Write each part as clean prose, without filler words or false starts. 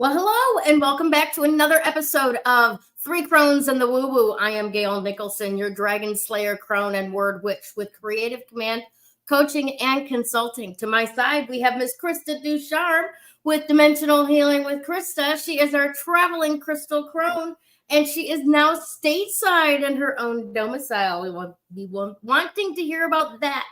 Well, hello, and welcome back to another episode of Three Crones and the Woo Woo. I am Gayle Nicholson, your Dragon Slayer, Crone, and Word Witch with Creative Command Coaching and Consulting. To my side, we have Miss Krista Ducharme with Dimensional Healing with Krista. She is our traveling crystal crone, and she is now stateside in her own domicile. We will be wanting to hear about that.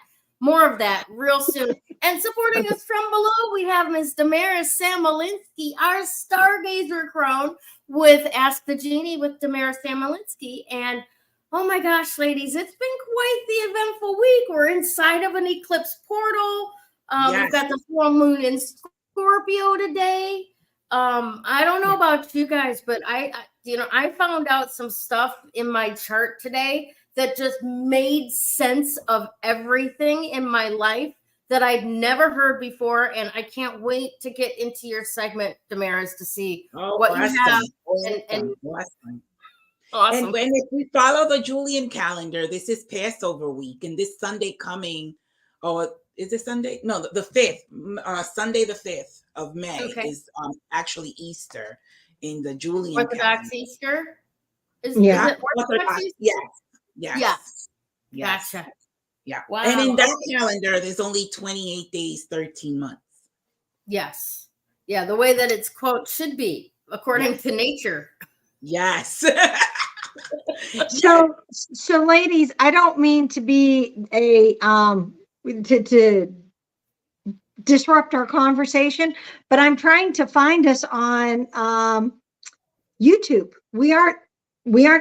More of that real soon. And supporting us from below, we have Miss Damaris Samolinski, our stargazer crone, with Ask the Genie with Damaris Samolinski. And oh my gosh, ladies, it's been quite the eventful week. We're inside of an eclipse portal. Yes. We've got the full moon in Scorpio today. I don't know about you guys, but I found out some stuff in my chart today that just made sense of everything in my life that I'd never heard before. And I can't wait to get into your segment, Damaris, to see what you have. Awesome. Awesome. And if we follow the Julian calendar, this is Passover week. And this Sunday coming, or is it Sunday? No, the 5th, Sunday the 5th of May is actually Easter in the Julian Orthodox calendar. Easter? Is it Orthodox? Yes. Gotcha. Yeah. Wow. And in that calendar, there's only 28 days, 13 months. Yes. Yeah, the way that it's quote should be, according to nature. Yes. So ladies, I don't mean to be to disrupt our conversation, but I'm trying to find us on YouTube. We aren't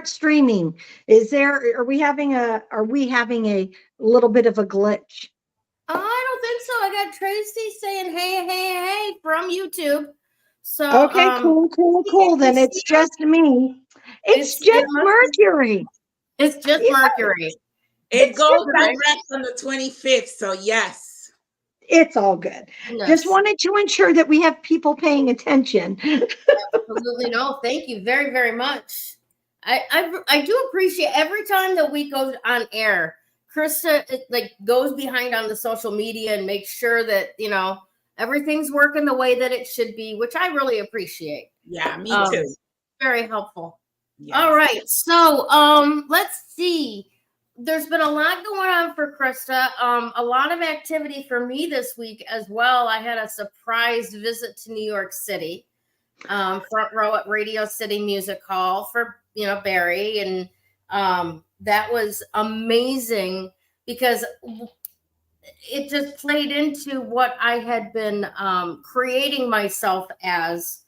streaming. Are we having a little bit of a glitch? I don't think so. I got Tracy saying hey from YouTube. So okay, cool. Then it's just me. It's just Mercury. It's just Mercury. It goes direct on the 25th. So yes. It's all good. Yes. Just wanted to ensure that we have people paying attention. Absolutely. No, thank you very, very much. I do appreciate every time that we go on air, Krista goes behind on the social media and makes sure that, everything's working the way that it should be, which I really appreciate. Yeah, me too. Very helpful. Yes. All right. So let's see. There's been a lot going on for Krista. A lot of activity for me this week as well. I had a surprise visit to New York City, front row at Radio City Music Hall for Barry, and that was amazing because it just played into what I had been creating myself as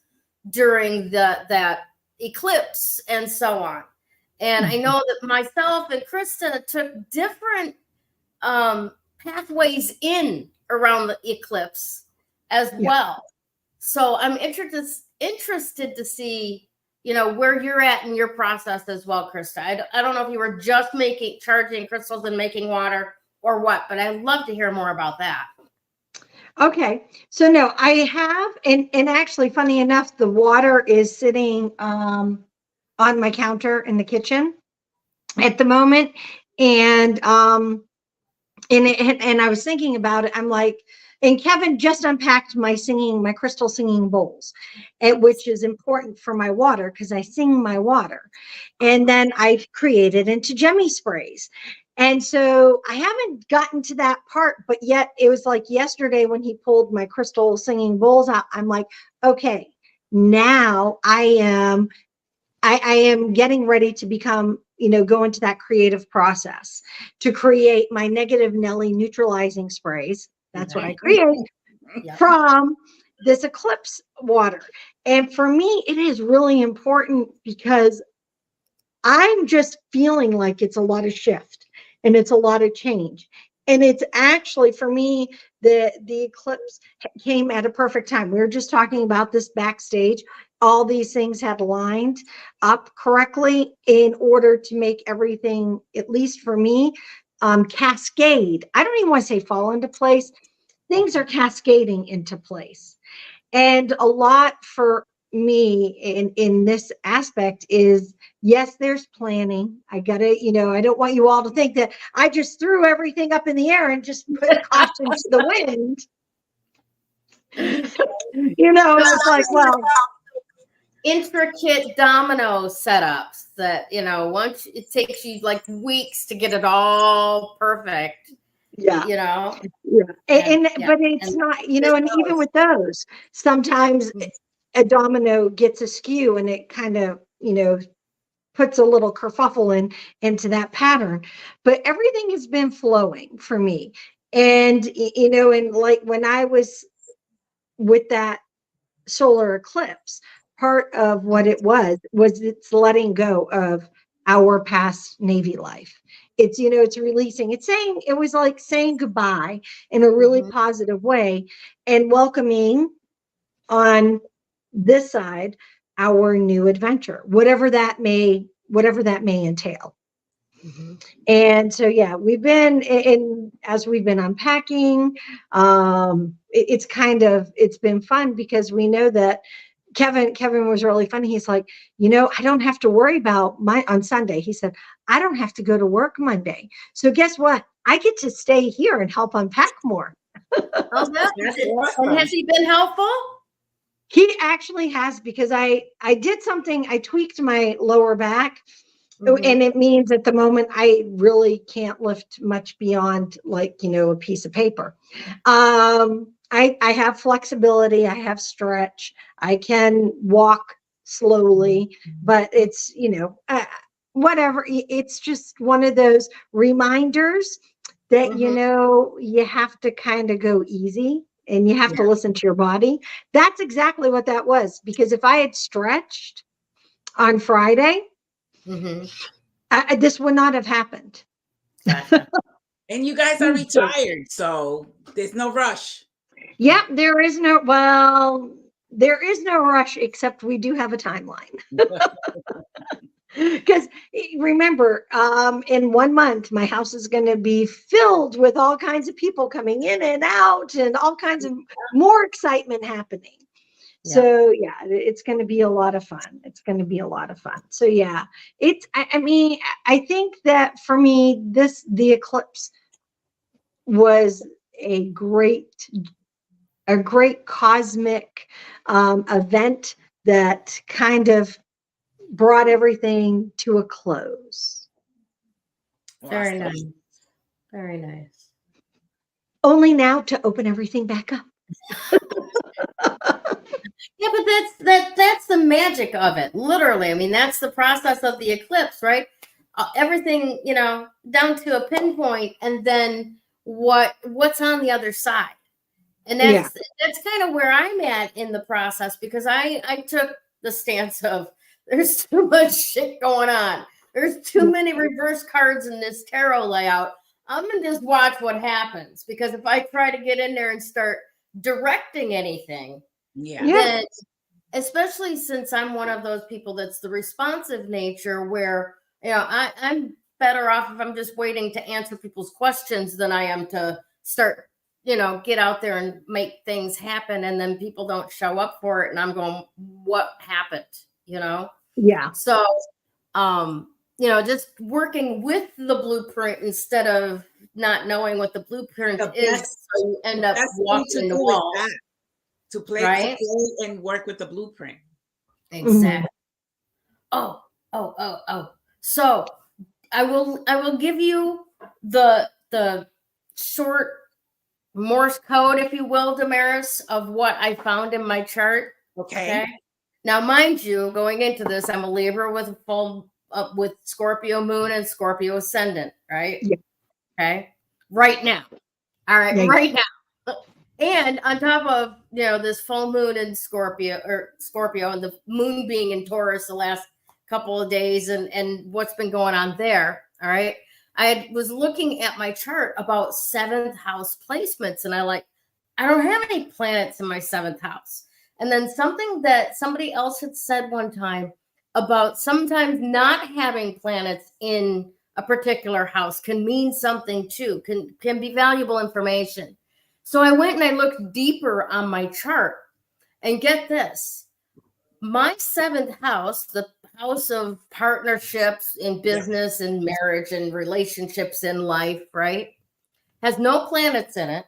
during that eclipse and so on. And I know that myself and Krista took different pathways in around the eclipse as well. So I'm interested to see, where you're at in your process as well, Krista. I don't know if you were just charging crystals and making water or what, but I'd love to hear more about that. Okay. So no, I have, and actually funny enough, the water is sitting on my counter in the kitchen at the moment. And I was thinking about it. I'm like, and Kevin just unpacked my crystal singing bowls, which is important for my water because I sing my water. And then I created into Genie sprays. And so I haven't gotten to that part, but yet it was like yesterday when he pulled my crystal singing bowls out, I'm like, okay, now I am getting ready to become, go into that creative process to create my negative Nelly neutralizing sprays. That's what I create from this eclipse water. And for me, it is really important because I'm just feeling like it's a lot of shift and it's a lot of change. And it's actually, for me, the eclipse came at a perfect time. We were just talking about this backstage. All these things had lined up correctly in order to make everything, at least for me, cascade. I don't even want to say fall into place. Things are cascading into place. And a lot for me in this aspect is, yes, there's planning. I gotta, I don't want you all to think that I just threw everything up in the air and just put caution to the wind. It's like, well, intricate domino setups that, once it takes you like weeks to get it all perfect. Yeah. Yeah. But it's not, and even with those, sometimes a domino gets askew and it kind of, puts a little kerfuffle into that pattern. But everything has been flowing for me. And, and like when I was with that solar eclipse, part of what it was it's letting go of our past Navy life. It's, it's releasing, it was like saying goodbye in a really positive way and welcoming on this side our new adventure, whatever that may entail. And so, yeah, we've been as we've been unpacking, it's been fun because we know that Kevin was really funny. He's like, I don't have to worry about on Sunday. He said, I don't have to go to work Monday. So guess what? I get to stay here and help unpack more. Oh, that's awesome. And has he been helpful? He actually has, because I did something. I tweaked my lower back. And it means at the moment I really can't lift much beyond like, a piece of paper. I have flexibility. I have stretch. I can walk slowly, but it's, whatever. It's just one of those reminders that, you have to kind of go easy and you have to listen to your body. That's exactly what that was. Because if I had stretched on Friday, this would not have happened. Gotcha. And you guys are retired, so there's no rush. Yeah, there is no rush, except we do have a timeline. Because remember, in 1 month, my house is going to be filled with all kinds of people coming in and out and all kinds of more excitement happening. Yeah. So yeah, it's going to be a lot of fun. So yeah, I think that for me, the eclipse was a great cosmic event that kind of brought everything to a close. Very nice. Very nice. Only now to open everything back up. Yeah, but that's the magic of it. Literally, I mean, that's the process of the eclipse, right? Everything, down to a pinpoint, and then what's on the other side. And that's kind of where I'm at in the process, because I took the stance of there's too much shit going on. There's too many reverse cards in this tarot layout. I'm gonna just watch what happens, because if I try to get in there and start directing anything, then, especially since I'm one of those people that's the responsive nature, where I'm better off if I'm just waiting to answer people's questions than I am to start, get out there and make things happen, and then people don't show up for it, and I'm going, what happened? Yeah. So, just working with the blueprint instead of not knowing what the blueprint is, so you end up walking the wall. To play and work with the blueprint. Exactly. Oh. So I will give you the short Morse code, if you will, Damaris, of what I found in my chart. Okay. Now, mind you, going into this, I'm a Libra with with Scorpio moon and Scorpio ascendant, right? Yeah. Okay. Right now. All right. Yeah. Right now. And on top of, this full moon in Scorpio and the moon being in Taurus the last couple of days and what's been going on there. All right. I was looking at my chart about 7th house placements, and I don't have any planets in my 7th house. And then something that somebody else had said one time about sometimes not having planets in a particular house can mean something too, can be valuable information. So I went and I looked deeper on my chart, and get this, my 7th house, the house of partnerships in business and marriage and relationships in life, right, has no planets in it.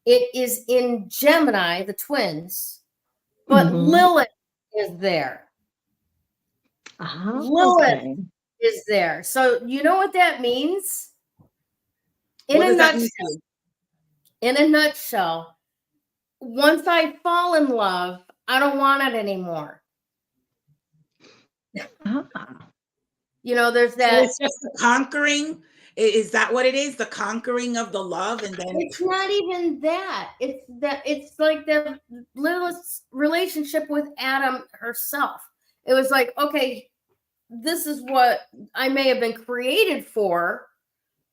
It is in Gemini, the twins, but Lilith is there. Lilith is there. So you know what that means? In a nutshell, once I fall in love, I don't want it anymore. You know, there's that. So it's just the conquering. Is that what it is? The conquering of the love, and then it's not even that. It's like the Lilith's relationship with Adam herself. It was like, okay, this is what I may have been created for,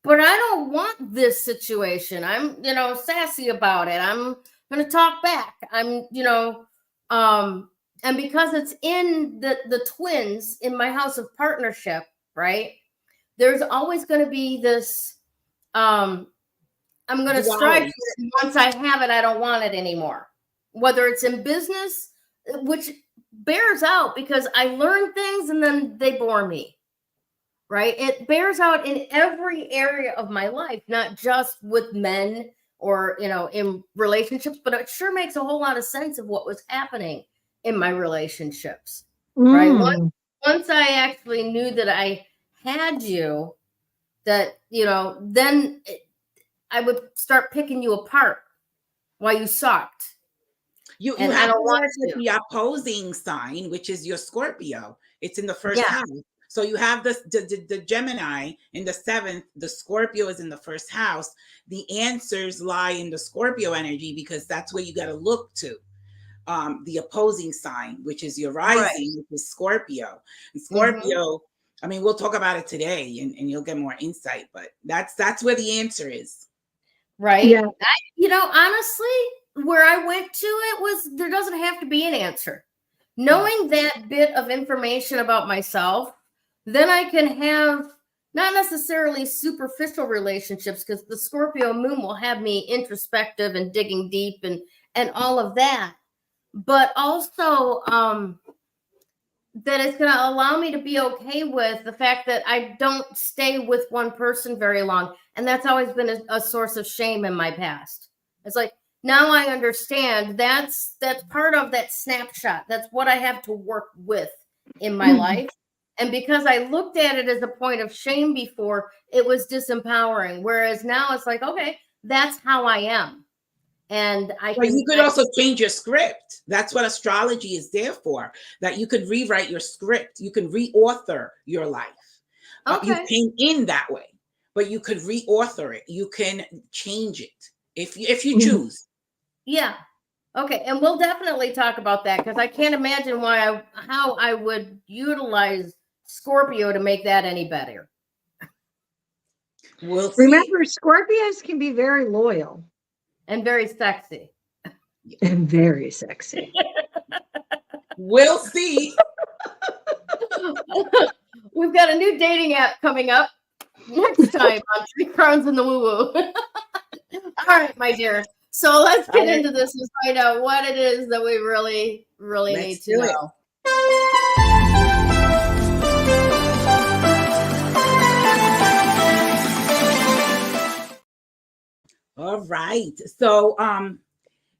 but I don't want this situation. I'm, sassy about it. I'm going to talk back. I'm, and because it's in the twins in my house of partnership, right? There's always going to be this, I'm going to strive for it. Once I have it, I don't want it anymore. Whether it's in business, which bears out because I learn things and then they bore me, right? It bears out in every area of my life, not just with men or, in relationships, but it sure makes a whole lot of sense of what was happening in my relationships, right? Once I actually knew that I had you, that, then I would start picking you apart while you sucked. You have to work with the opposing sign, which is your Scorpio. It's in the first house. So you have the Gemini in the 7th. The Scorpio is in the first house. The answers lie in the Scorpio energy because that's where you got to look to. The opposing sign, which is your rising, which is Scorpio. And Scorpio, I mean, we'll talk about it today and you'll get more insight, but that's where the answer is. Right. Yeah. Honestly, where I went to it was there doesn't have to be an answer. Knowing that bit of information about myself, then I can have not necessarily superficial relationships because the Scorpio moon will have me introspective and digging deep and all of that. But also that it's going to allow me to be okay with the fact that I don't stay with one person very long. And that's always been a source of shame in my past. It's like, now I understand that's part of that snapshot. That's what I have to work with in my life. And because I looked at it as a point of shame before, it was disempowering. Whereas now it's like, okay, that's how I am. And you could also change your script. That's what astrology is there for, that you could rewrite your script. You can reauthor your life. You came in that way, but you could reauthor it. You can change it if you choose. Yeah. Okay. And we'll definitely talk about that because I can't imagine how I would utilize Scorpio to make that any better. We'll see. Remember, Scorpios can be very loyal. And very sexy. And very sexy. We'll see. We've got a new dating app coming up next time on Three Crones and the Woo Woo. All right, my dear. So let's get into this and find out what it is that we really, really need to know. All right. So, and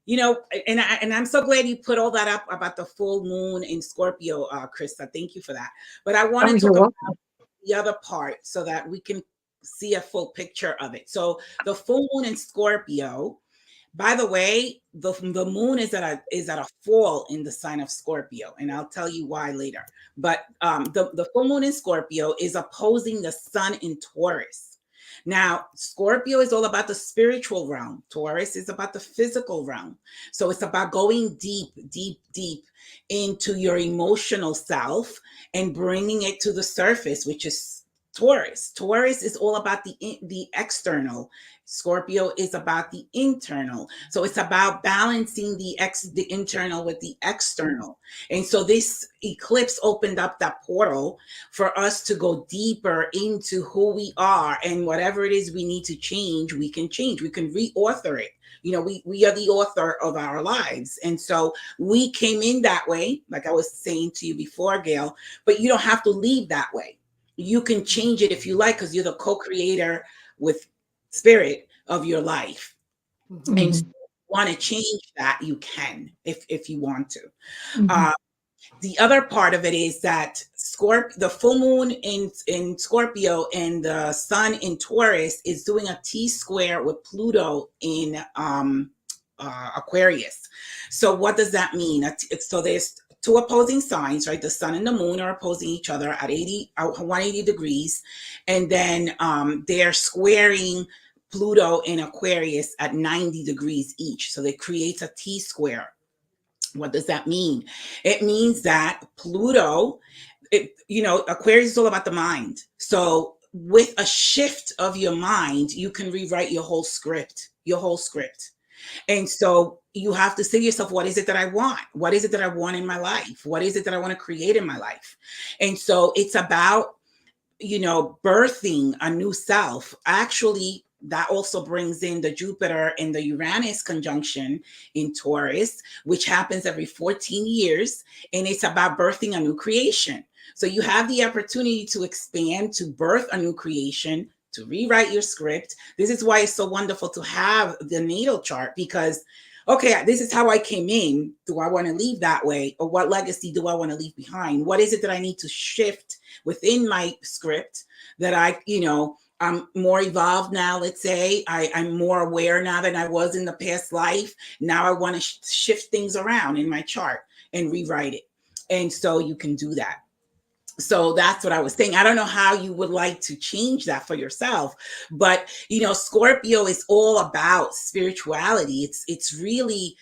I'm so glad you put all that up about the full moon in Scorpio, Krista. Thank you for that. But I want to talk about the other part so that we can see a full picture of it. So the full moon in Scorpio, by the way, the moon is at a fall in the sign of Scorpio, and I'll tell you why later. But the full moon in Scorpio is opposing the sun in Taurus. Now, Scorpio is all about the spiritual realm. Taurus is about the physical realm. So it's about going deep, deep, deep into your emotional self and bringing it to the surface, which is Taurus. Taurus is all about the external. Scorpio is about the internal. So it's about balancing the internal with the external. And so this eclipse opened up that portal for us to go deeper into who we are, and whatever it is we need to change, we can change. We can reauthor it. We are the author of our lives. And so we came in that way, like I was saying to you before, Gayle, but you don't have to leave that way. You can change it if you like, because you're the co-creator with spirit of your life. And so if you want to change that, you can if you want to. The other part of it is that the full moon in Scorpio and the sun in Taurus is doing a T-square with Pluto in Aquarius. So what does that mean? So there's two opposing signs, right? The sun and the moon are opposing each other at 180 degrees. And then they're squaring Pluto in Aquarius at 90 degrees each. So it creates a T-square. What does that mean? It means that Pluto, Aquarius is all about the mind. So with a shift of your mind, you can rewrite your whole script. And so you have to say to yourself, what is it that I want? What is it that I want in my life? What is it that I want to create in my life? And so it's about, birthing a new self. Actually, that also brings in the Jupiter and the Uranus conjunction in Taurus, which happens every 14 years. And it's about birthing a new creation. So you have the opportunity to expand, to birth a new creation, to rewrite your script. This is why it's so wonderful to have the natal chart, because, okay, this is how I came in. Do I want to leave that way? Or what legacy do I want to leave behind? What is it that I need to shift within my script that I'm more evolved now, let's say. I'm more aware now than I was in the past life. Now I want to shift things around in my chart and rewrite it. And so you can do that. So that's what I was saying. I don't know how you would like to change that for yourself, but Scorpio is all about spirituality. It's really,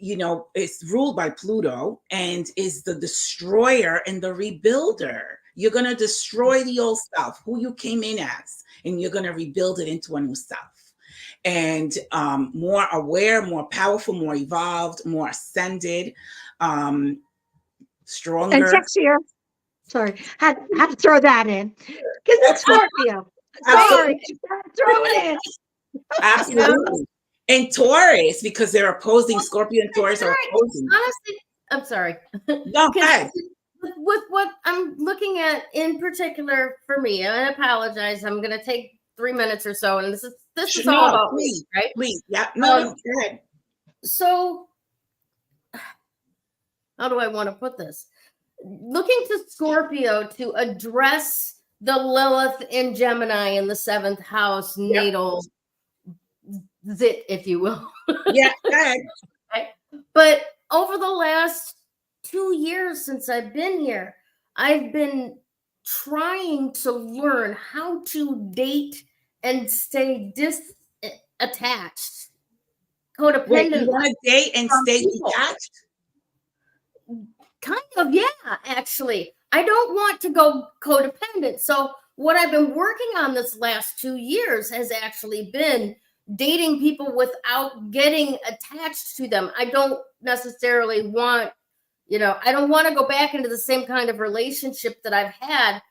it's ruled by Pluto and is the destroyer and the rebuilder. You're going to destroy the old self, who you came in as, and you're going to rebuild it into a new self. And more aware, more powerful, more evolved, more ascended, stronger. And sexier. Sorry, had to throw that in because it's Scorpio. Sorry, throw it in. Absolutely. And Taurus, because they're opposing, Scorpio and Taurus are opposing. Honestly, I'm sorry. Go ahead. With what I'm looking at in particular for me, and I apologize, I'm going to take 3 minutes or so, and this is all about please, me, right? Please, yeah, no, go ahead. So, how do I want to put this? Looking to Scorpio to address the Lilith in Gemini in the 7th house natal zit, if you will. Yeah, go ahead. Right? But over the last 2 years since I've been here, I've been trying to learn how to date and stay disattached, codependent. Wait, you want to date and stay detached? Kind of, yeah, actually. I don't want to go codependent. So what I've been working on this last 2 years has actually been dating people without getting attached to them. I don't necessarily want, I don't want to go back into the same kind of relationship that I've had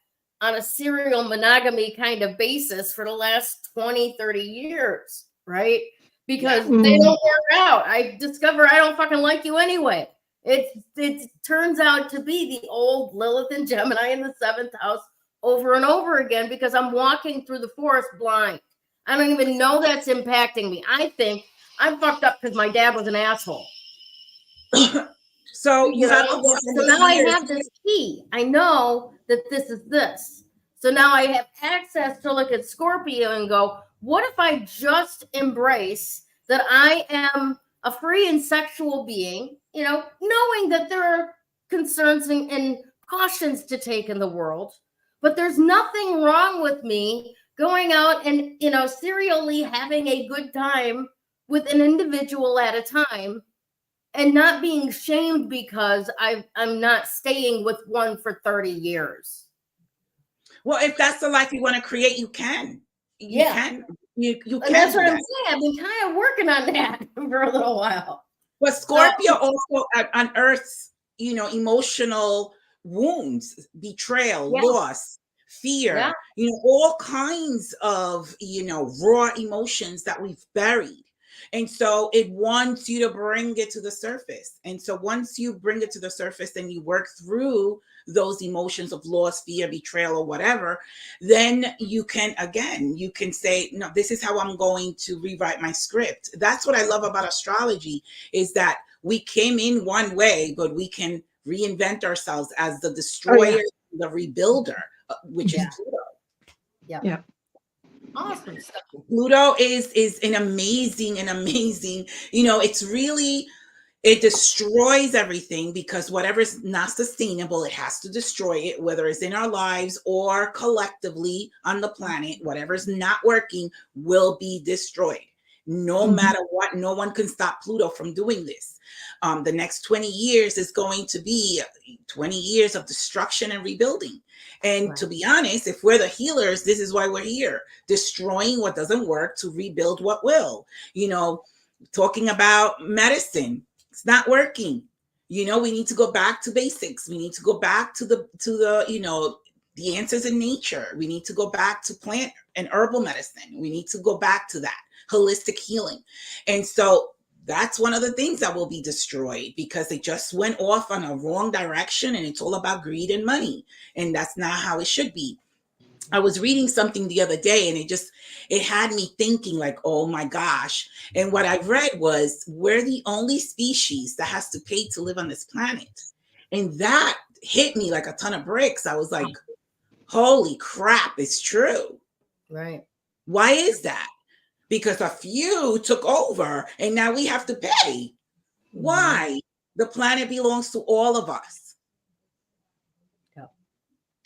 on a serial monogamy kind of basis for the last 20, 30 years, right? Because they don't work out. I discover I don't fucking like you anyway. It turns out to be the old Lilith and Gemini in the 7th house over and over again because I'm walking through the forest blind. I don't even know that's impacting me. I think I'm fucked up because my dad was an asshole. So now I have this key. I know that this is this. So now I have access to look at Scorpio and go, what if I just embrace that I am a free and sexual being, knowing that there are concerns and cautions to take in the world, but there's nothing wrong with me going out and, serially having a good time with an individual at a time and not being shamed because I'm not staying with one for 30 years. Well, if that's the life you want to create, you can. You can. You can. And that's what I'm saying. I've been kind of working on that for a little while. But Scorpio also unearths, emotional wounds, betrayal, loss, fear, all kinds of, raw emotions that we've buried. And so it wants you to bring it to the surface. And so once you bring it to the surface and you work through those emotions of loss, fear, betrayal, or whatever, then you can say, no, this is how I'm going to rewrite my script. That's what I love about astrology, is that we came in one way, but we can reinvent ourselves as the destroyer the rebuilder, which is Pluto. Yeah. Awesome stuff. Pluto is an amazing, it's really, it destroys everything, because whatever's not sustainable, it has to destroy it, whether it's in our lives or collectively on the planet. Whatever's not working will be destroyed. No matter what, no one can stop Pluto from doing this. The next 20 years is going to be 20 years of destruction and rebuilding. And to be honest, if we're the healers, this is why we're here, destroying what doesn't work to rebuild what will. Talking about medicine, it's not working. We need to go back to basics. We need to go back to the the answers in nature. We need to go back to plant and herbal medicine. We need to go back to that holistic healing. And so that's one of the things that will be destroyed, because it just went off on a wrong direction, and it's all about greed and money. And that's not how it should be. I was reading something the other day, and it had me thinking, like, oh my gosh. And what I read was, we're the only species that has to pay to live on this planet. And that hit me like a ton of bricks. I was like, holy crap, it's true. Right. Why is that? Because a few took over, and now we have to pay. Why? The planet belongs to all of us.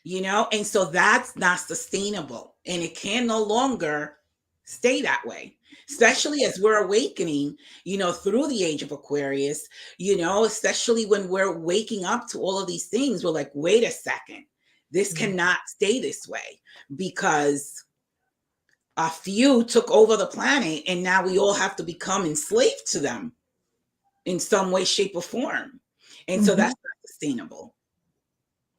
And so that's not sustainable, and it can no longer stay that way, especially as we're awakening, through the age of Aquarius, especially when we're waking up to all of these things. We're like, wait a second, this cannot stay this way, because a few took over the planet, and now we all have to become enslaved to them in some way, shape, or form. And so that's not sustainable.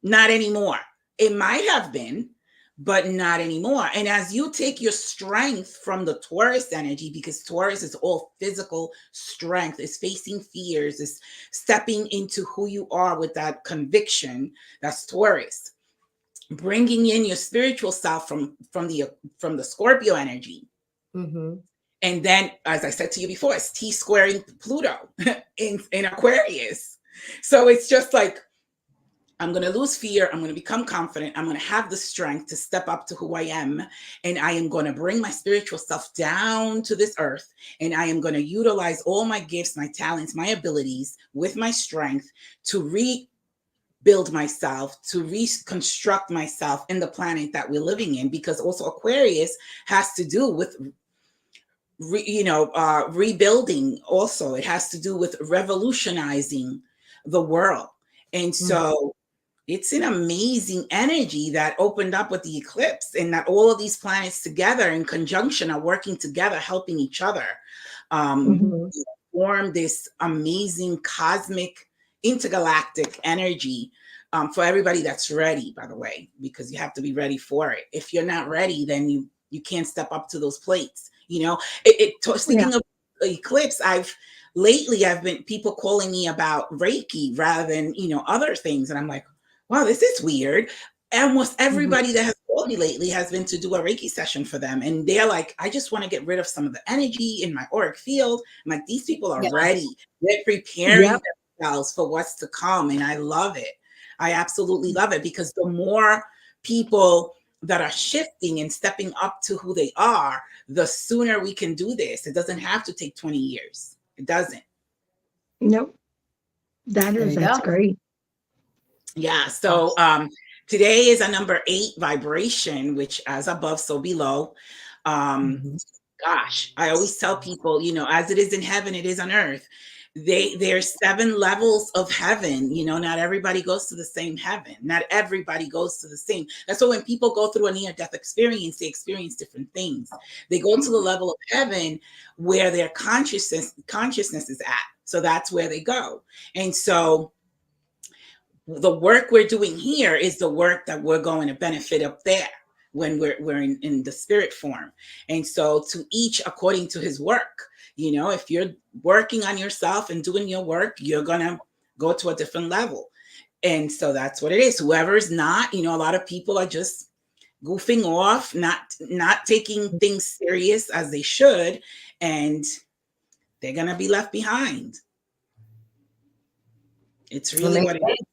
Not anymore. It might have been, but not anymore. And as you take your strength from the Taurus energy, because Taurus is all physical strength, is facing fears, is stepping into who you are with that conviction, that's Taurus. Bringing in your spiritual self from the Scorpio energy. And then, as I said to you before, it's T-squaring Pluto in Aquarius. So it's just like, I'm going to lose fear. I'm going to become confident. I'm going to have the strength to step up to who I am. And I am going to bring my spiritual self down to this earth. And I am going to utilize all my gifts, my talents, my abilities with my strength to rebuild myself, to reconstruct myself in the planet that we're living in. Because also Aquarius has to do with rebuilding. Also, it has to do with revolutionizing the world. And so it's an amazing energy that opened up with the eclipse, and that all of these planets together in conjunction are working together, helping each other form this amazing cosmic intergalactic energy for everybody that's ready, by the way, because you have to be ready for it. If you're not ready, then you can't step up to those plates. Speaking of eclipse, lately I've been people calling me about Reiki rather than, other things. And I'm like, wow, this is weird. Almost everybody that has called me lately has been to do a Reiki session for them. And they're like, I just want to get rid of some of the energy in my auric field. I'm like, these people are ready. They're preparing themselves for what's to come. And I love it. I absolutely love it, because the more people that are shifting and stepping up to who they are, the sooner we can do this. It doesn't have to take 20 years. It doesn't. Nope. That's great. Yeah. So today is a number 8 vibration, which as above, so below. Gosh, I always tell people, as it is in heaven, it is on earth. There's 7 levels of heaven. Not everybody goes to the same heaven. Not everybody goes to the same. That's why when people go through a near-death experience, they experience different things. They go to the level of heaven where their consciousness is at. So that's where they go. And so the work we're doing here is the work that we're going to benefit up there when we're in the spirit form. And so to each according to his work. If you're working on yourself and doing your work, you're going to go to a different level. And so that's what it is. Whoever's not, a lot of people are just goofing off, not taking things serious as they should, and they're going to be left behind. It's really what it is.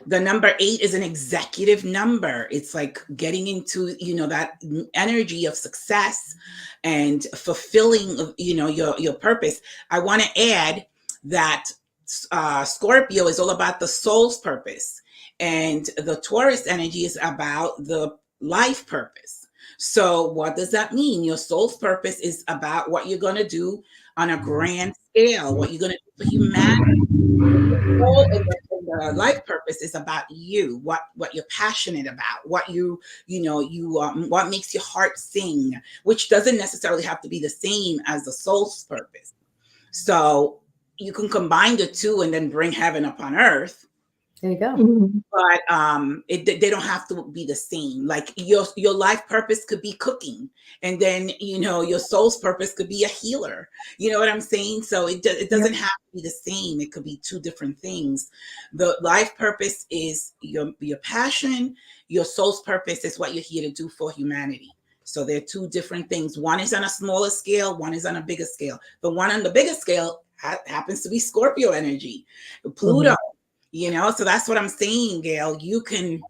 The number 8 is an executive number. It's like getting into, that energy of success and fulfilling, your purpose. I want to add that Scorpio is all about the soul's purpose, and the Taurus energy is about the life purpose. So what does that mean? Your soul's purpose is about what you're going to do on a grand scale, what you're going to do for humanity. The life purpose is about you, what you're passionate about, what what makes your heart sing, which doesn't necessarily have to be the same as the soul's purpose. So you can combine the two and then bring heaven upon earth. There you go. But they don't have to be the same. Like your life purpose could be cooking, and then your soul's purpose could be a healer. You know what I'm saying? So it doesn't have to be the same. It could be two different things. The life purpose is your passion. Your soul's purpose is what you're here to do for humanity. So they're two different things. One is on a smaller scale. One is on a bigger scale. The one on the bigger scale happens to be Scorpio energy, Pluto. So that's what I'm saying, Gayle. You can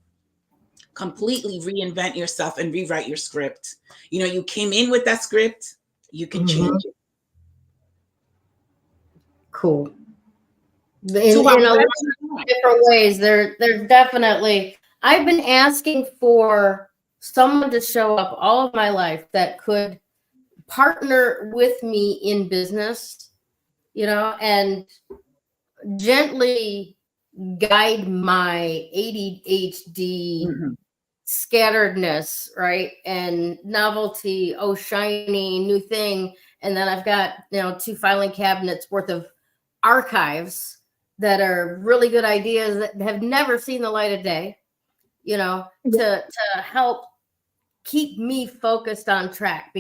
completely reinvent yourself and rewrite your script. You came in with that script, you can change it. Cool. In a lot of different ways. There's definitely, I've been asking for someone to show up all of my life that could partner with me in business, and gently guide my ADHD scatteredness, right? And novelty, shiny, new thing. And then I've got, 2 filing cabinets worth of archives that are really good ideas that have never seen the light of day, to help keep me focused on track.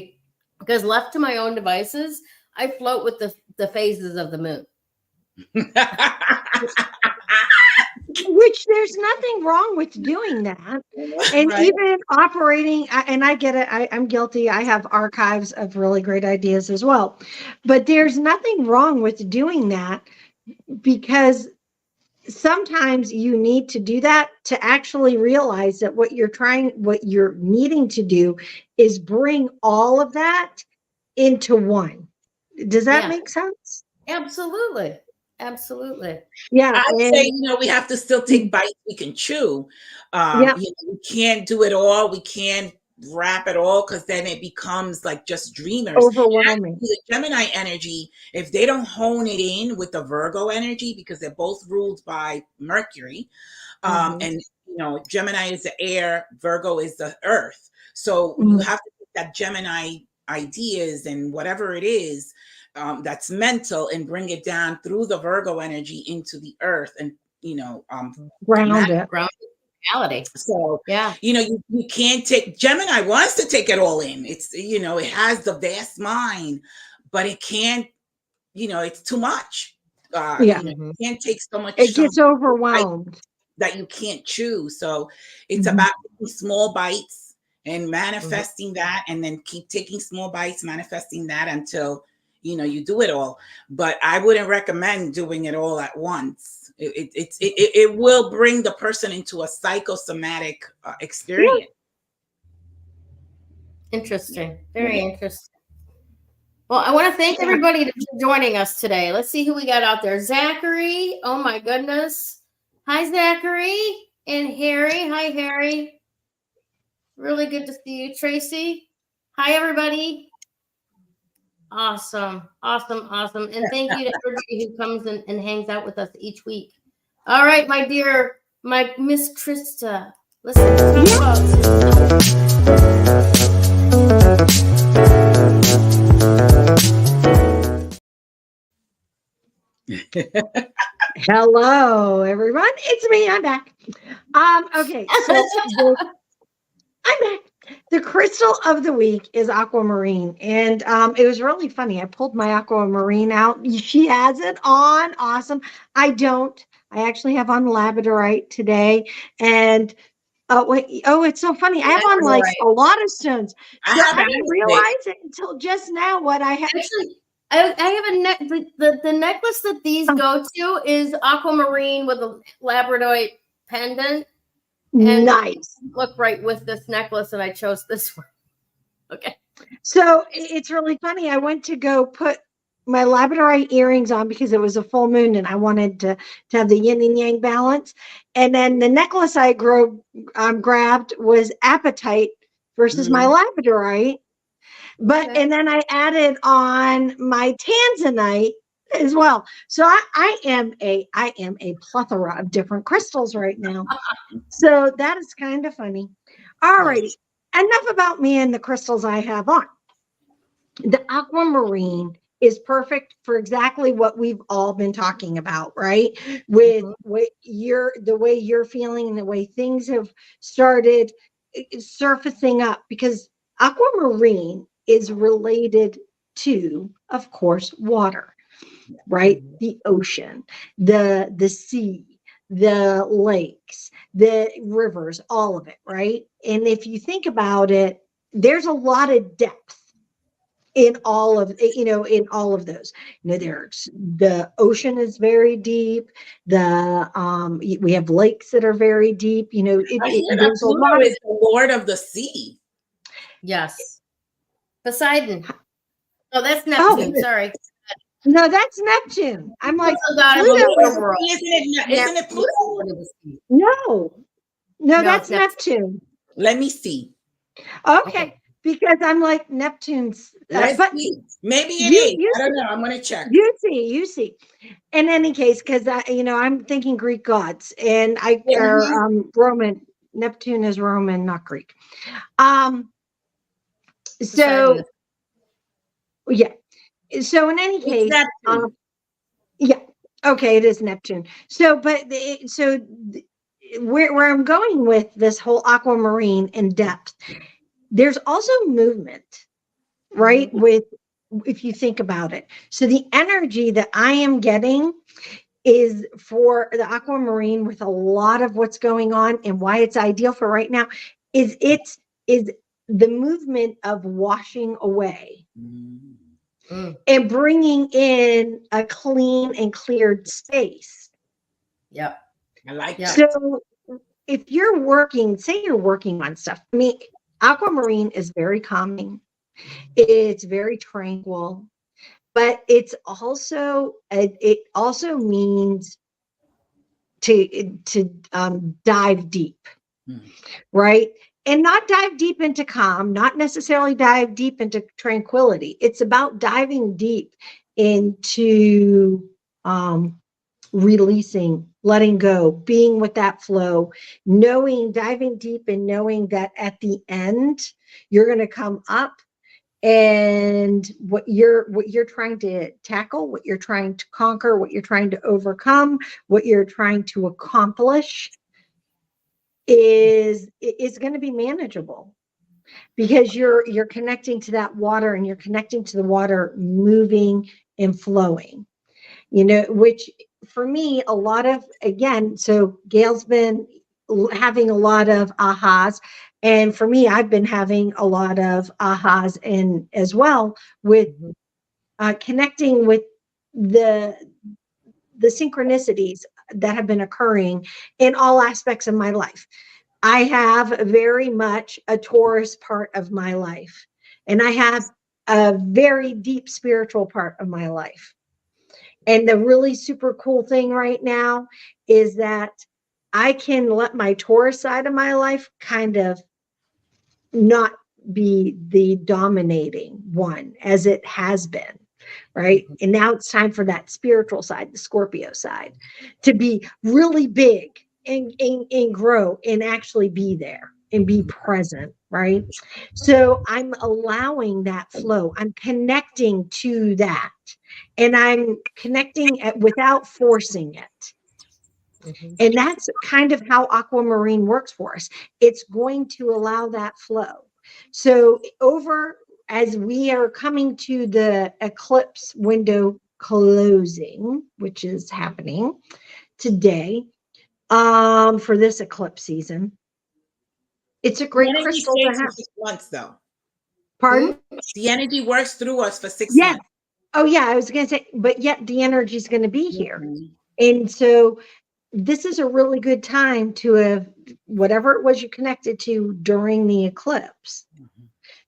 Because left to my own devices, I float with the phases of the moon. Which there's nothing wrong with doing that. And even operating, and I get it, I'm guilty. I have archives of really great ideas as well. But there's nothing wrong with doing that, because sometimes you need to do that to actually realize that what you're needing to do is bring all of that into one. Does that make sense? Absolutely. Yeah. I say, we have to still take bites we can chew. We can't do it all. We can't wrap it all, because then it becomes like just dreamers. Overwhelming. The Gemini energy, if they don't hone it in with the Virgo energy, because they're both ruled by Mercury, and Gemini is the air, Virgo is the earth. So you have to take that Gemini ideas and whatever it is, that's mental, and bring it down through the Virgo energy into the earth, and ground reality. So you can't take, Gemini wants to take it all in. It's it has the vast mind, but it can't, it's too much. You can't take so much. It gets overwhelmed that you can't chew. So it's about small bites and manifesting that, and then keep taking small bites, manifesting that until you do it all. But I wouldn't recommend doing it all at once. It will bring the person into a psychosomatic experience. Interesting. Very interesting. Well, I want to thank everybody for joining us today. Let's see who we got out there. Zachary. Oh my goodness. Hi, Zachary. And Harry. Hi, Harry. Really good to see you. Tracy. Hi, everybody. Awesome. And thank you to everybody who comes and hangs out with us each week. All right, my dear, my Miss Krista. Let's talk about. Hello, everyone. It's me. I'm back. Okay, so I'm back. The crystal of the week is Aquamarine. And it was really funny. I pulled my Aquamarine out. She has it on. Awesome. I don't. I actually have on labradorite today. And it's so funny. I have on like a lot of stones. So I didn't realize it until just now what I have. Actually, I have the necklace that these go to is Aquamarine with a labradorite pendant. And Nice. Look right with this necklace, and I chose this one. Okay. So it's really funny. I went to go put my labradorite earrings on because it was a full moon and I wanted to have the yin and yang balance. And then the necklace I grabbed was apatite versus my labradorite. But and then I added on my tanzanite as well. So I am a plethora of different crystals right now. So that is kind of funny. All righty. Enough about me and the crystals I have on. The aquamarine is perfect for exactly what we've all been talking about, right? With the way you're feeling and the way things have started surfacing up, because aquamarine is related to, of course, water, right? The ocean, the sea, the lakes, the rivers, all of it, right? And if you think about it, there's a lot of depth in all of those. There's the ocean is very deep. We have lakes that are very deep. There's a lot is the Lord of the Sea. Yes. Poseidon. Oh, that's Neptune. Sorry. No, that's Neptune. I'm like, Pluto. Isn't it Pluto? No, that's Neptune. Let me see. Okay. Because I'm like Neptune's. But maybe it is. I don't know. I'm going to check. You see. In any case, because I'm thinking Greek gods, and Roman. Neptune is Roman, not Greek. So yeah. So in any case, okay, it is Neptune. So, where I'm going with this whole aquamarine in depth, there's also movement, right? If you think about it. So the energy that I am getting is for the aquamarine, with a lot of what's going on and why it's ideal for right now is the movement of washing away and bringing in a clean and cleared space. Yep. I like that. So if you're working on stuff, I mean, aquamarine is very calming. It's very tranquil, but it also means to dive deep, right? And not dive deep into calm, not necessarily dive deep into tranquility. It's about diving deep into releasing, letting go, being with that flow, diving deep and knowing that at the end, you're going to come up, and what you're trying to tackle, what you're trying to conquer, what you're trying to overcome, what you're trying to accomplish is going to be manageable, because you're connecting to that water, and you're connecting to the water moving and flowing, which for me, a lot of, again, so Gayle's been having a lot of ahas, and for me, I've been having a lot of ahas and as well with connecting with the synchronicities that have been occurring in all aspects of my life. I have very much a Taurus part of my life, and I have a very deep spiritual part of my life. And the really super cool thing right now is that I can let my Taurus side of my life kind of not be the dominating one as it has been, right? And now it's time for that spiritual side, the Scorpio side, to be really big and grow and actually be there and be present, right? So I'm allowing that flow. I'm connecting to that, and I'm connecting without forcing it. And that's kind of how aquamarine works for us. It's going to allow that flow. So as we are coming to the eclipse window closing, which is happening today, for this eclipse season, it's a great crystal to have. 6 months, though. Pardon? The energy works through us for 6 months. Oh yeah, I was going to say, but yet the energy is going to be here. And so this is a really good time to have whatever it was you connected to during the eclipse,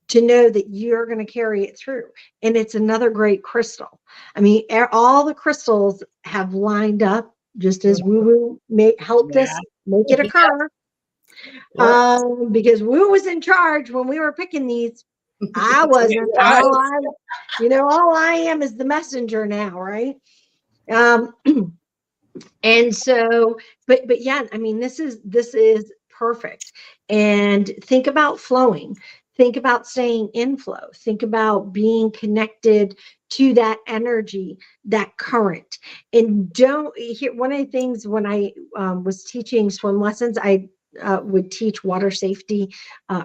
to know that you're going to carry it through. And it's another great crystal. I mean, all the crystals have lined up just as woo woo helped us make it occur. Because woo was in charge when we were picking these. I wasn't. All I am is the messenger now, right? And so, but yeah, I mean, this is perfect. And think about flowing. Think about staying in flow. Think about being connected to that energy, that current. And one of the things when I was teaching swim lessons, I would teach water safety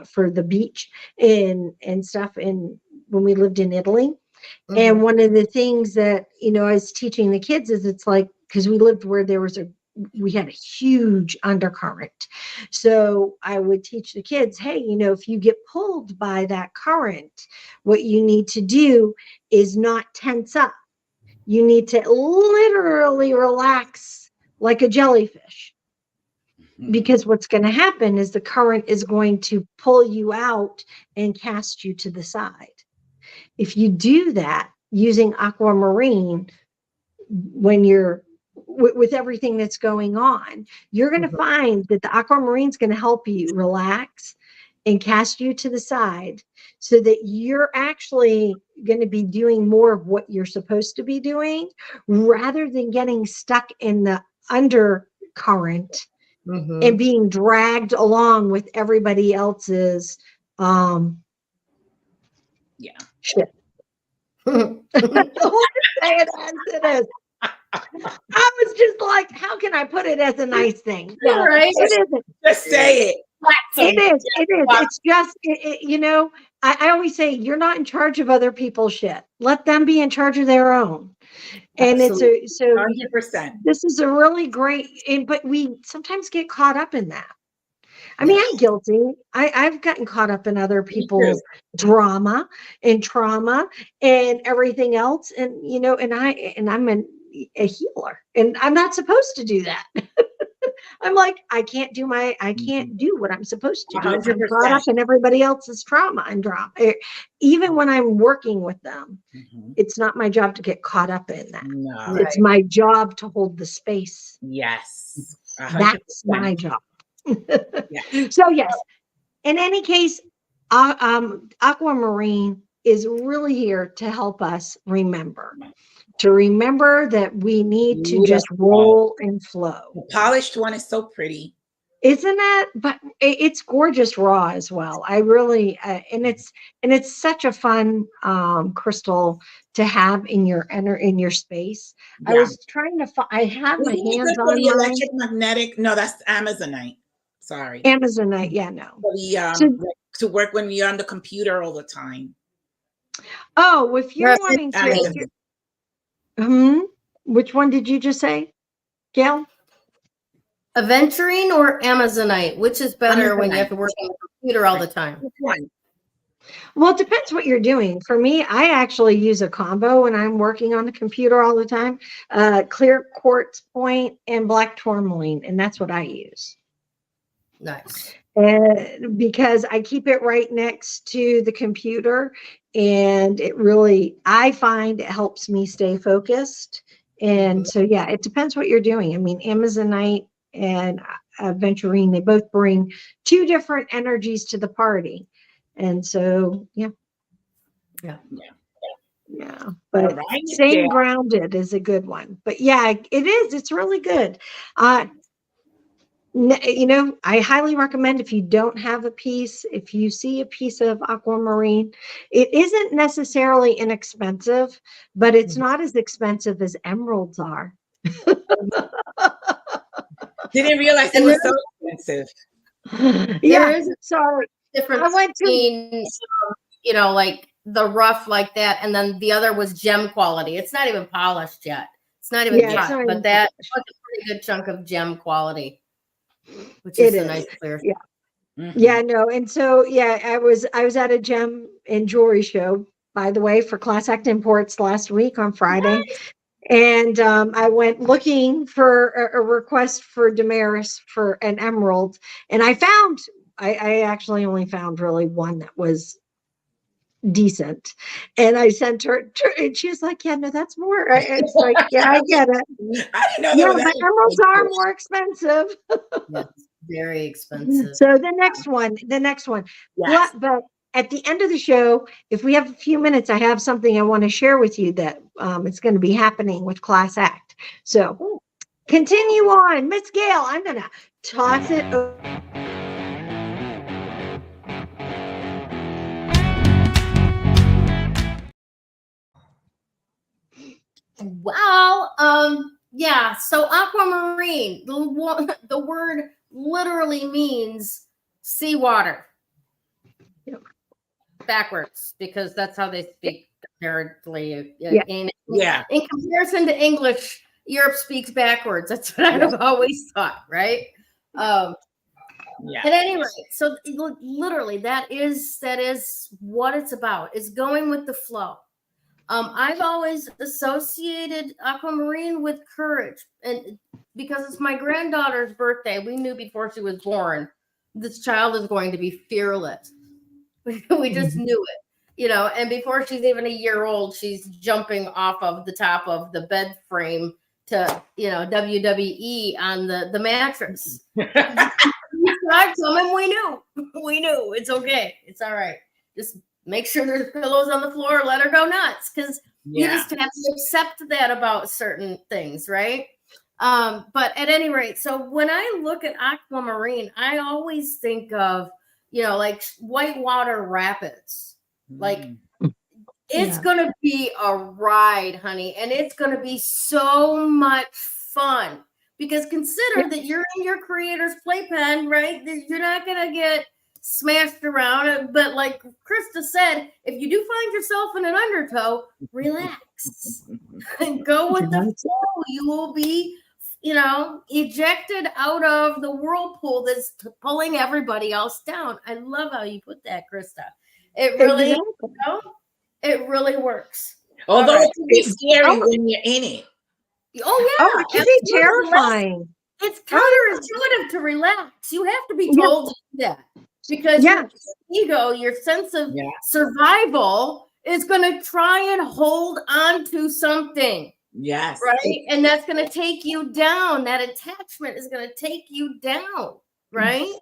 for the beach and stuff. And when we lived in Italy, and one of the things that, I was teaching the kids is it's like, because we lived where we had a huge undercurrent. So I would teach the kids, hey, if you get pulled by that current, what you need to do is not tense up. You need to literally relax like a jellyfish. Because what's going to happen is the current is going to pull you out and cast you to the side. If you do that using Aquamarine, when you're with everything that's going on, you're going to find that the Aquamarine is going to help you relax and cast you to the side so that you're actually going to be doing more of what you're supposed to be doing rather than getting stuck in the undercurrent and being dragged along with everybody else's shit. Say it as it is. I was just like, how can I put it as a nice thing? No, right. It isn't. Just say it. It is. It's just, I always say, you're not in charge of other people's shit. Let them be in charge of their own. And Absolutely. it's so 100%. This is a really great, but we sometimes get caught up in that. I mean, I'm guilty. I've gotten caught up in other people's drama and trauma and everything else. And, and I'm a healer and I'm not supposed to do that. I'm like, I can't do what I'm supposed to do. 100%. I'm caught up in everybody else's trauma and drama. Even when I'm working with them, it's not my job to get caught up in that. No. It's my job to hold the space. Yes. 100%. That's my job. Yeah. So yes, in any case, Aquamarine is really here to help us remember that we need to just roll and flow. The polished one is so pretty, isn't it? But it's gorgeous raw as well. I really and it's such a fun crystal to have in your space. I was trying to I have my hands on the electric magnetic. No, that's Amazonite. Sorry. Amazonite, yeah, no. To work when you're on the computer all the time. Oh, if you're wanting to, which one did you just say, Gail? Aventurine or Amazonite? Which is better when you have to work on the computer all the time? Well, it depends what you're doing. For me, I actually use a combo when I'm working on the computer all the time. Clear quartz point and black tourmaline, and that's what I use. Nice. Because I keep it right next to the computer, and I find it helps me stay focused. And so, yeah, it depends what you're doing. I mean, Amazonite and Aventurine, they both bring two different energies to the party. And so, yeah. But staying grounded is a good one. But yeah, it is. It's really good. I highly recommend, if you don't have a piece, if you see a piece of Aquamarine, it isn't necessarily inexpensive, but it's not as expensive as emeralds are. Didn't realize it was so expensive. Yeah, sorry. Difference between, like the rough like that, and then the other was gem quality. It's not even polished yet. It's not even cut, but that was a pretty good chunk of gem quality. Which is a nice clear. Yeah, no. And so, I was at a gem and jewelry show, by the way, for Class Act Imports last week on Friday. Nice. And I went looking for a request for Damaris for an emerald, and I actually only found really one that was decent, and I sent her, and she's like, "Yeah, no, that's more." It's like, yeah, I get it. I didn't know Yeah, that was but emeralds are more expensive. Yes, very expensive. So the next one. Yes. But at the end of the show, if we have a few minutes, I have something I want to share with you that it's going to be happening with Class Act. So continue on, Miss Gayle. I'm going to toss it over. Wow. Yeah. So aquamarine, the word literally means seawater. Yep. Backwards, because that's how they speak apparently. Yeah. In comparison to English, Europe speaks backwards. That's what I've always thought, right? At any rate, so literally that is what it's about. It's going with the flow. I've always associated aquamarine with courage, and because it's my granddaughter's birthday, we knew before she was born this child is going to be fearless. We just knew it, and before she's even a year old, she's jumping off of the top of the bed frame to, WWE on the mattress. I told him we knew it's okay. It's all right. Just make sure there's pillows on the floor. Let her go nuts, because you just have to accept that about certain things, right? But at any rate, so when I look at aquamarine, I always think of, like whitewater rapids. Like it's going to be a ride, honey. And it's going to be so much fun, because consider that you're in your creator's playpen, right? You're not going to get smashed around. But like Krista said, if you do find yourself in an undertow, relax and go with the flow. You will be, ejected out of the whirlpool that's pulling everybody else down. I love how you put that, Krista. It really, it really works. Although it can be scary when you're in it. Oh yeah, it can be terrifying. It's counterintuitive to relax. You have to be told to do that, because your ego, your sense of survival, is going to try and hold on to something. Yes. Right. And that's going to take you down. That attachment is going to take you down. Right.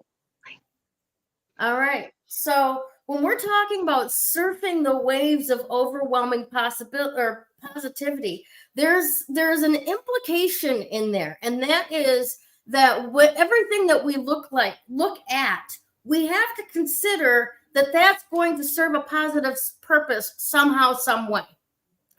All right. So when we're talking about surfing the waves of overwhelming possibility or positivity, there's an implication in there. And that is that everything that we look at, we have to consider that that's going to serve a positive purpose somehow, some way.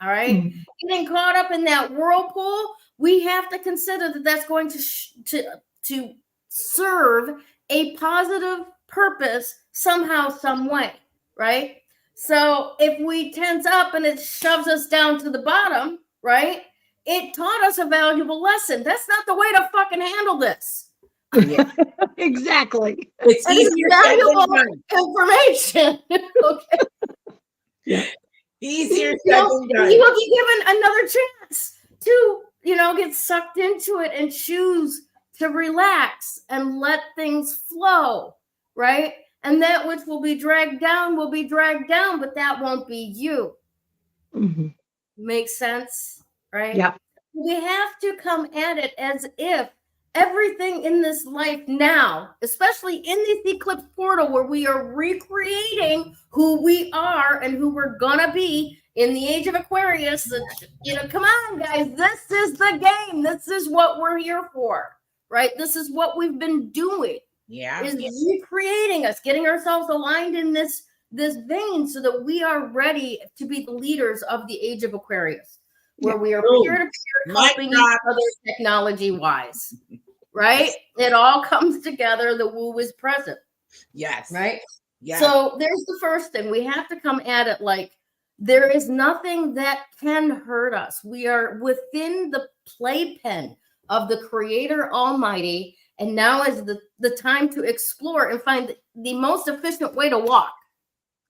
All right. Getting caught up in that whirlpool, we have to consider that that's going to serve a positive purpose somehow, some way. Right. So if we tense up and it shoves us down to the bottom, right, it taught us a valuable lesson. That's not the way to fucking handle this. Exactly. It's valuable information. Okay. Easier said than done. You will be given another chance to, get sucked into it and choose to relax and let things flow, right? And that which will be dragged down, but that won't be you. Makes sense, right? Yeah. We have to come at it as if everything in this life now, especially in this eclipse portal where we are recreating who we are and who we're gonna be in the age of Aquarius, come on, guys, this is the game. This is what we're here for, right? This is what we've been doing. Is recreating us, getting ourselves aligned in this vein so that we are ready to be the leaders of the age of Aquarius, where we are peer-to-peer helping each other technology-wise. Right? It all comes together. The woo is present. Yes. Right? Yes. So there's the first thing. We have to come at it like there is nothing that can hurt us. We are within the playpen of the Creator Almighty. And now is the time to explore and find the most efficient way to walk.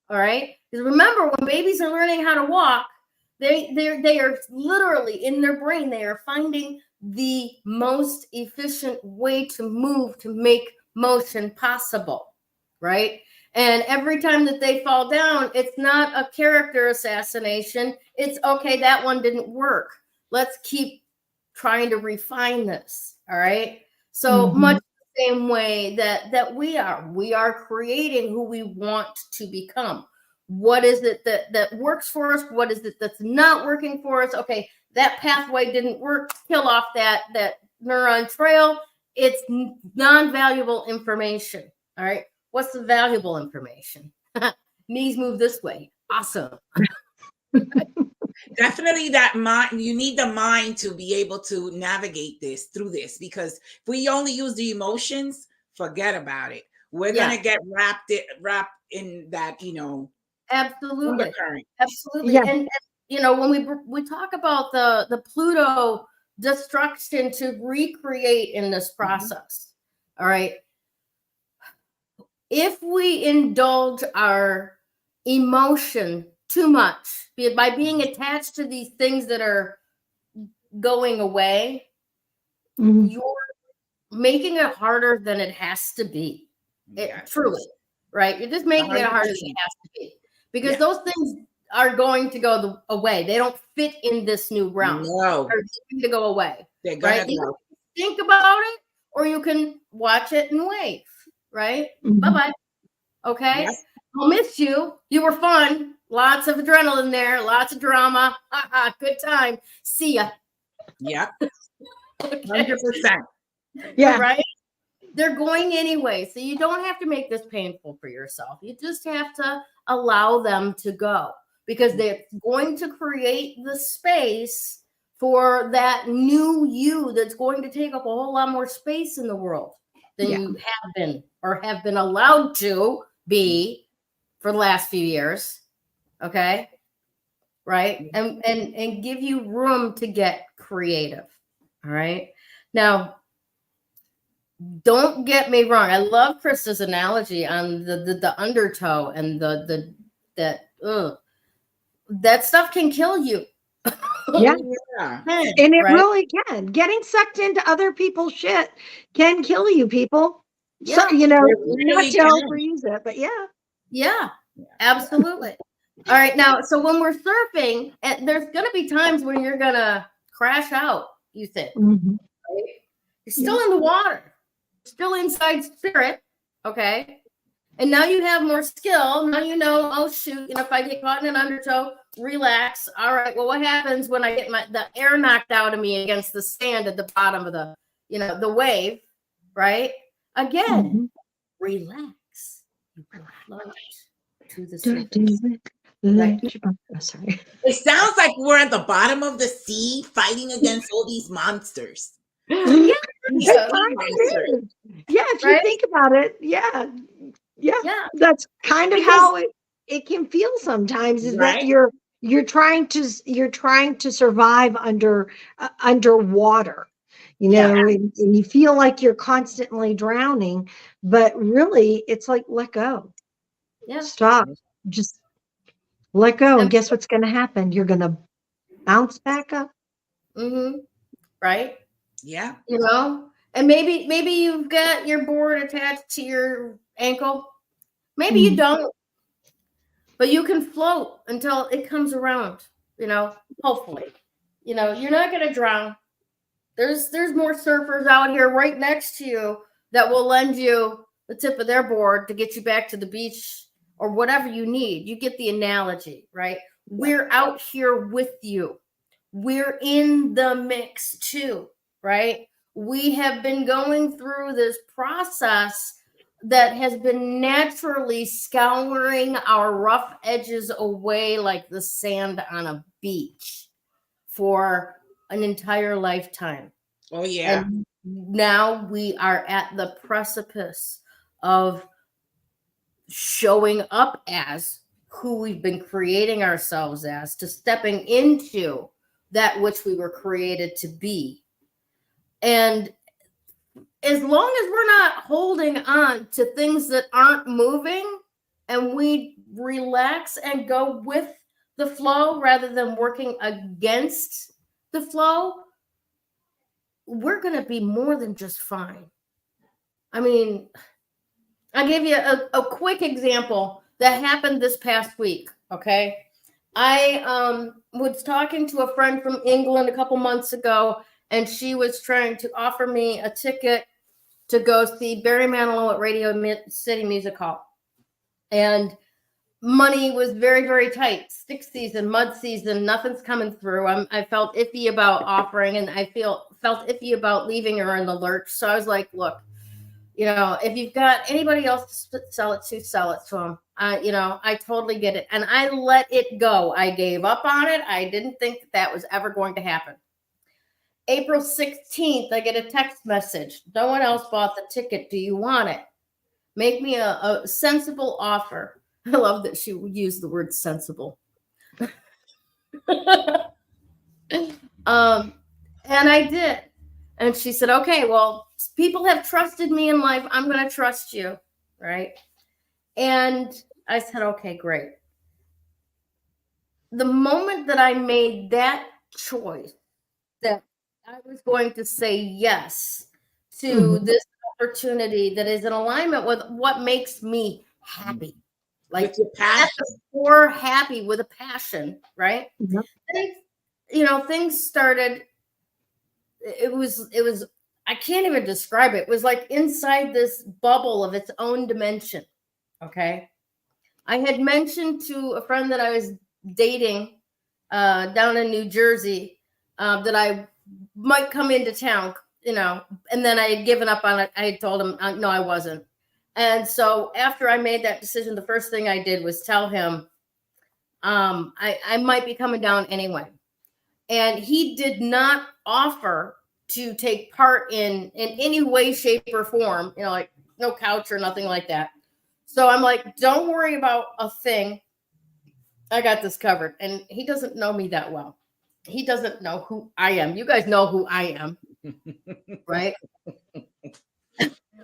All right? Because remember, when babies are learning how to walk, They are literally in their brain. They are finding the most efficient way to move, to make motion possible, right? And every time that they fall down, it's not a character assassination. It's okay, that one didn't work. Let's keep trying to refine this. All right. So much the same way that we are creating who we want to become. What is it that works for us? What is it that's not working for us? Okay, that pathway didn't work. Kill off that neuron trail. It's non-valuable information. All right. What's the valuable information? Knees move this way. Awesome. Definitely that mind. You need the mind to be able to navigate through this, because if we only use the emotions, forget about it. We're gonna get wrapped in that, Absolutely. undercurrent. Absolutely. Yeah. And when we talk about the Pluto destruction to recreate in this process, all right, if we indulge our emotion too much, be it by being attached to these things that are going away, you're making it harder than it has to be. Truly, right? You're just making 100%. It harder than it has to be, because those things are going to go away. They don't fit in this new realm. No, they're going to go away. They're gonna go. Think about it, or you can watch it and wave. Right? Bye-bye. Okay? Yes. I'll miss you. You were fun. Lots of adrenaline there. Lots of drama. Good time. See ya. Yep. Okay. 100%. Yeah. Right? They're going anyway. So you don't have to make this painful for yourself. You just have to allow them to go, because they're going to create the space for that new you that's going to take up a whole lot more space in the world than you have been, or have been allowed to be for the last few years. Okay. Right. And give you room to get creative. All right. Now, don't get me wrong. I love Krista's analogy on the undertow and that stuff can kill you. Yeah. And it really can. Getting sucked into other people's shit can kill you, people. Yeah. So, really not to overuse it, but yeah, absolutely. All right. Now, so when we're surfing, there's going to be times when you're going to crash out, you think. Right? You're still in the water. Still inside spirit, okay? And now you have more skill. Now you know, oh shoot, if I get caught in an undertow, relax. All right, well, what happens when I get the air knocked out of me against the sand at the bottom of the wave, right? Again, relax. You float to the surface. Sorry. It sounds like we're at the bottom of the sea fighting against all these monsters. Yeah, if you think about it, that's kind of how it can feel sometimes, is that you're trying to survive underwater, and you feel like you're constantly drowning, but really it's like, let go, stop, just let go, and guess what's going to happen? You're going to bounce back up. Right. Yeah. And maybe you've got your board attached to your ankle. Maybe you don't, but you can float until it comes around, hopefully. You're not going to drown. There's more surfers out here right next to you that will lend you the tip of their board to get you back to the beach or whatever you need. You get the analogy, right? We're out here with you. We're in the mix too, right? We have been going through this process that has been naturally scouring our rough edges away like the sand on a beach for an entire lifetime. Oh, yeah. And now we are at the precipice of showing up as who we've been creating ourselves as, to stepping into that which we were created to be. And as long as we're not holding on to things that aren't moving, and we relax and go with the flow rather than working against the flow, we're going to be more than just fine. I mean, I'll give you a quick example that happened this past week. Okay. I was talking to a friend from England a couple months ago, and she was trying to offer me a ticket to go see Barry Manilow at Radio City Music Hall. And money was very, very tight. Stick season, mud season, nothing's coming through. I felt iffy about offering, and I felt iffy about leaving her in the lurch. So I was like, look, you know, if you've got anybody else to sell it to them. You know, I totally get it. And I let it go. I gave up on it. I didn't think that was ever going to happen. April 16th, I get a text message. No one else bought the ticket. Do you want it? Make me a sensible offer. I love that she would use the word sensible. And I did. And she said, okay, well, people have trusted me in life. I'm going to trust you. Right. And I said, okay, great. The moment that I made that choice, that I was going to say yes to this opportunity that is in alignment with what makes me happy. Like with your passion. Or happy with a passion, right? Yep. You know, things started. It was, I can't even describe it. It was like inside this bubble of its own dimension. Okay. I had mentioned to a friend that I was dating down in New Jersey that I might come into town, you know, and then I had given up on it. I had told him, no, I wasn't. And so after I made that decision, the first thing I did was tell him I might be coming down anyway. And he did not offer to take part in any way, shape, or form, you know, like no couch or nothing like that. So I'm like, don't worry about a thing. I got this covered. And he doesn't know me that well. He doesn't know who I am. You guys know who I am, right?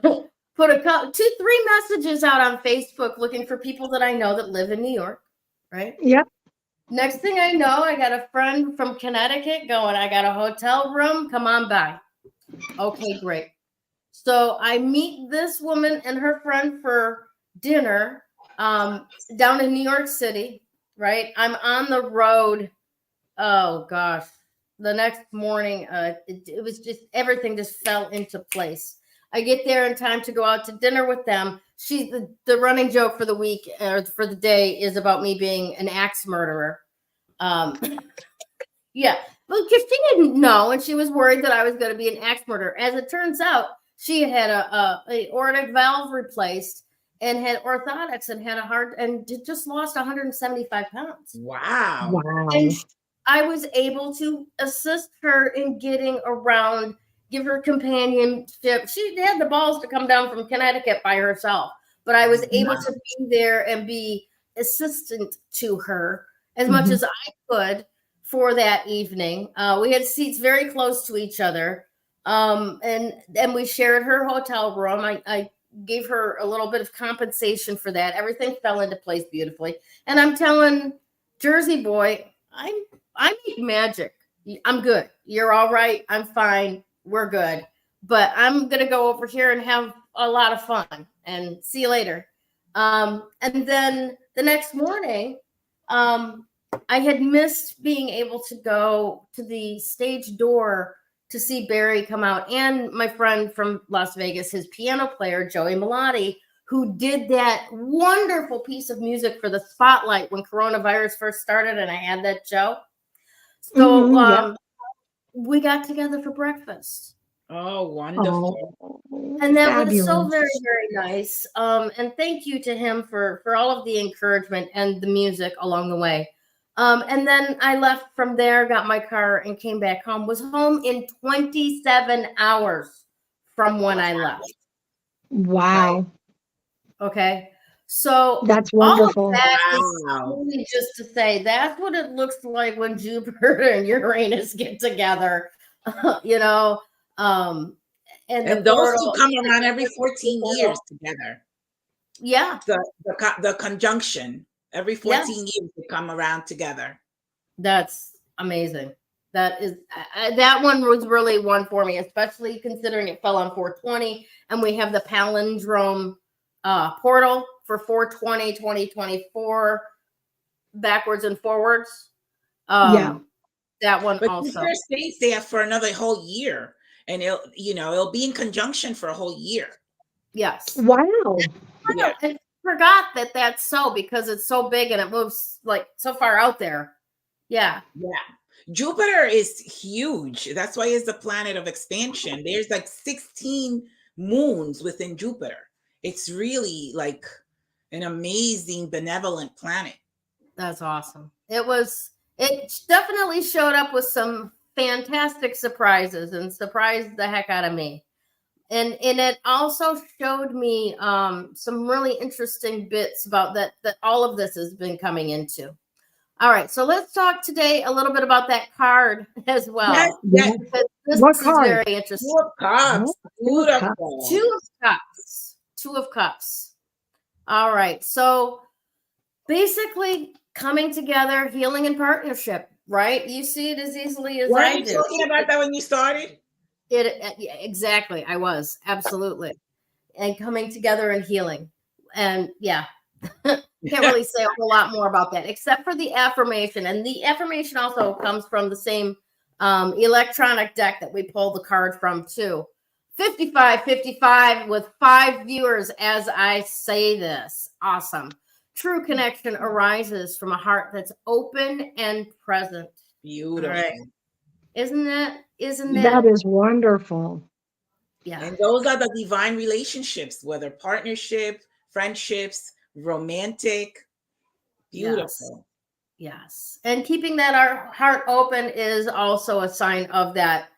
Put 2-3 messages out on Facebook looking for people that I know that live in New York, right? Yep. Next thing I know, I got a friend from Connecticut going, I got a hotel room. Come on by. Okay, great. So I meet this woman and her friend for dinner down in New York City, right? I'm on the road. Oh, gosh. The next morning, it was just, everything just fell into place. I get there in time to go out to dinner with them. The running joke for the week or for the day is about me being an axe murderer. Yeah, well, because she didn't know, and she was worried that I was going to be an axe murderer. As it turns out, she had a aortic valve replaced and had orthotics and had a heart and just lost 175 pounds. Wow. And I was able to assist her in getting around, give her companionship. She had the balls to come down from Connecticut by herself, but I was able to be there and be assistant to her as much as I could for that evening. We had seats very close to each other, and we shared her hotel room. I gave her a little bit of compensation for that. Everything fell into place beautifully. And I'm telling Jersey boy, I make magic. I'm good. You're all right. I'm fine. We're good. But I'm going to go over here and have a lot of fun and see you later. And then the next morning, I had missed being able to go to the stage door to see Barry come out, and my friend from Las Vegas, his piano player, Joey Melody, who did that wonderful piece of music for the Spotlight when coronavirus first started, and I had that show. So we got together for breakfast. Oh, wonderful. And that was so very, very nice. And thank you to him for all of the encouragement and the music along the way. And then I left from there, got my car and came back home, was home in 27 hours from when I left. Wow. Right? Okay. So that's wonderful. All of that is only just to say that's what it looks like when Jupiter and Uranus get together, you know. And those two come around every 14 years together. Yeah. The conjunction. Every 14 years they come around together. That's amazing. That is that one was really one for me, especially considering it fell on 420, and we have the palindrome portal for 420 2024 backwards and forwards. That one, but also Jupiter stays there for another whole year, and it'll be in conjunction for a whole year. Yes. Wow. Yeah. I forgot that's so, because it's so big and it moves like so far out there. Yeah. Jupiter is huge. That's why it's the planet of expansion. There's like 16 moons within Jupiter. It's really like an amazing, benevolent planet. That's awesome. It definitely showed up with some fantastic surprises and surprised the heck out of me. And it also showed me some really interesting bits about that all of this has been coming into. All right, so let's talk today a little bit about that card as well. Yes. This What is card? very interesting. 2 of Cups. Beautiful. 2 of Cups. 2 of Cups. All right, so basically coming together, healing and partnership, right? You see it as easily as I do. Were you talking about that when you started? Yeah, exactly. I was, absolutely. And coming together and healing. And yeah. Can't really say a whole lot more about that, except for the affirmation. And the affirmation also comes from the same electronic deck that we pulled the card from too. 5555 with 5 viewers as I say this. Awesome. True connection arises from a heart that's open and present. Beautiful. Right. Isn't that? That is wonderful. Yeah. And those are the divine relationships, whether partnership, friendships, romantic. Beautiful. Yes. And keeping that our heart open is also a sign of that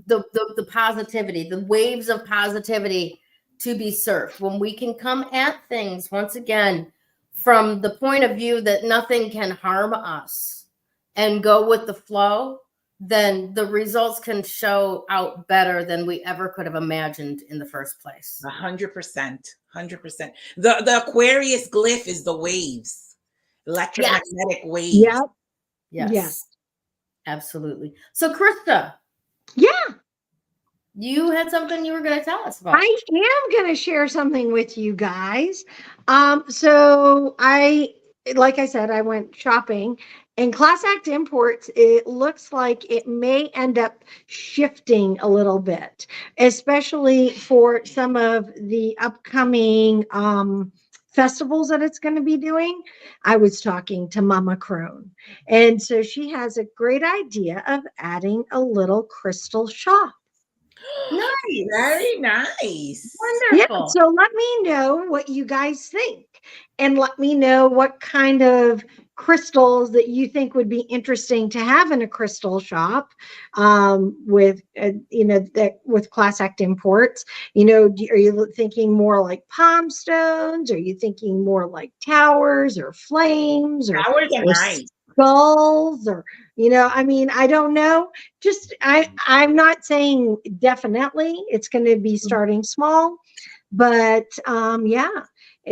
the positivity, the waves of positivity to be surfed. When we can come at things once again from the point of view that nothing can harm us and go with the flow, then the results can show out better than we ever could have imagined in the first place. 100%. 100%. The Aquarius glyph is the waves, electromagnetic waves. Yep. Yes. Absolutely. So, Krista. Yeah. You had something you were going to tell us about. I am going to share something with you guys. So like I said, I went shopping, and Class Act Imports, it looks like it may end up shifting a little bit, especially for some of the upcoming festivals that it's going to be doing. I was talking to Mama Crone, and so she has a great idea of adding a little crystal shop. Nice. Very nice. Wonderful. Yeah, so let me know what you guys think, and let me know what kind of crystals that you think would be interesting to have in a crystal shop with with Class Act Imports. Are you thinking more like palm stones? Are you thinking more like towers or flames or Towers are nice. Skulls? Or I don't know. Just I'm not saying definitely it's going to be starting small, but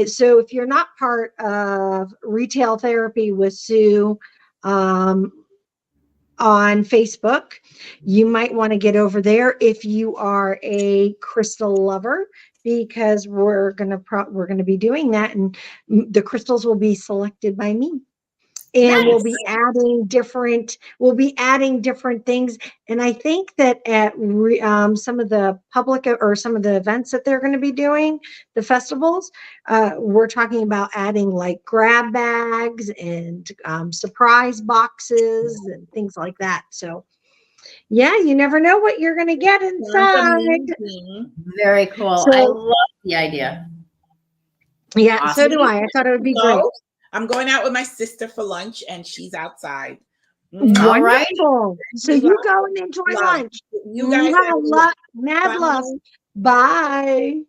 so if you're not part of Retail Therapy with Sue on Facebook, you might want to get over there if you are a crystal lover, because we're gonna be doing that, and the crystals will be selected by me. And Nice. we'll be adding different things. And I think that at some of the public or some of the events that they're going to be doing, the festivals, we're talking about adding like grab bags and surprise boxes and things like that. So yeah, you never know what you're going to get inside. Very cool. So, I love the idea. Yeah, Awesome. So do I. I thought it would be great. I'm going out with my sister for lunch, and she's outside. Wonderful. Right. So you go and enjoy lunch. You guys have mad love. Bye.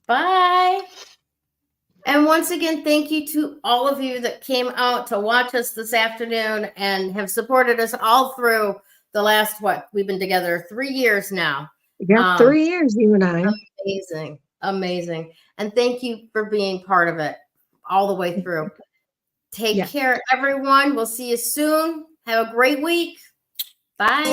Bye. And once again, thank you to all of you that came out to watch us this afternoon and have supported us all through the last, we've been together 3 years now. Yeah, 3 years, you and I. Amazing. And thank you for being part of it. all the way through. Take care, everyone. We'll see you soon. Have a great week. Bye.